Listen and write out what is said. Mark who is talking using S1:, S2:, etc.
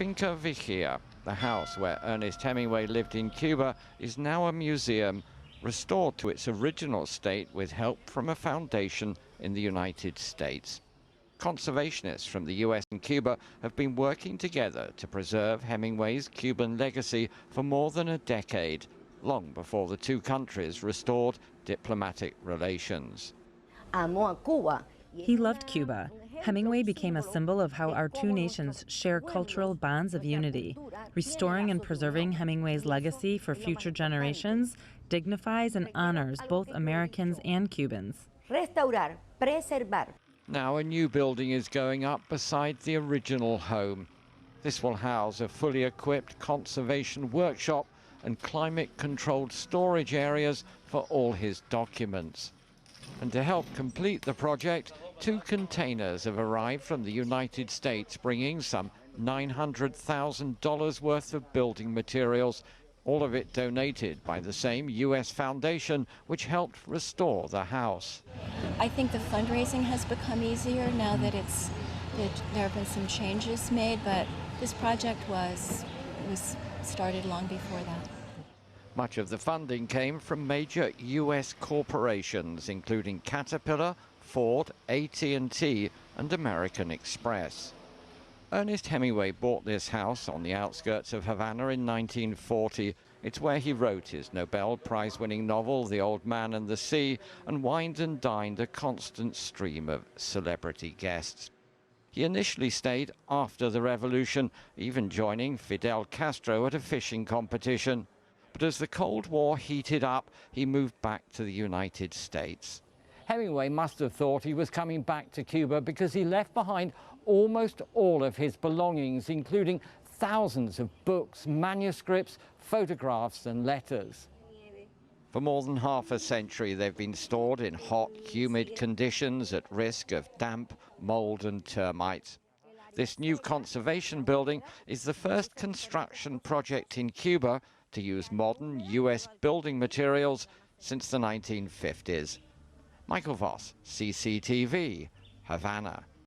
S1: Finca Vigía, the house where Ernest Hemingway lived in Cuba, is now a museum, restored to its original state with help from a foundation in the United States. Conservationists from the US and Cuba have been working together to preserve Hemingway's Cuban legacy for more than a decade, long before the two countries restored diplomatic relations.
S2: He loved Cuba. Hemingway became a symbol of how our two nations share cultural bonds of unity. Restoring and preserving Hemingway's legacy for future generations dignifies and honors both Americans and Cubans.
S3: Restaurar, preservar.
S1: Now a new building is going up beside the original home. This will house a fully equipped conservation workshop and climate-controlled storage areas for all his documents. And to help complete the project, 2 containers have arrived from the United States, bringing some $900,000 worth of building materials, all of it donated by the same US foundation which helped restore the house.
S4: I think the fundraising has become easier now that there have been some changes made, but this project was started long before that.
S1: Much of the funding came from major US corporations, including Caterpillar, Ford, AT&T, and American Express. Ernest Hemingway bought this house on the outskirts of Havana in 1940. It's where he wrote his Nobel Prize-winning novel, The Old Man and the Sea, and wined and dined a constant stream of celebrity guests. He initially stayed after the revolution, even joining Fidel Castro at a fishing competition. But as the Cold War heated up, he moved back to the United States. Hemingway must have thought he was coming back to Cuba because he left behind almost all of his belongings, including thousands of books, manuscripts, photographs and letters. For more than half a century, they've been stored in hot, humid conditions at risk of damp, mold and termites. This new conservation building is the first construction project in Cuba to use modern US building materials since the 1950s. Michael Voss, CCTV, Havana.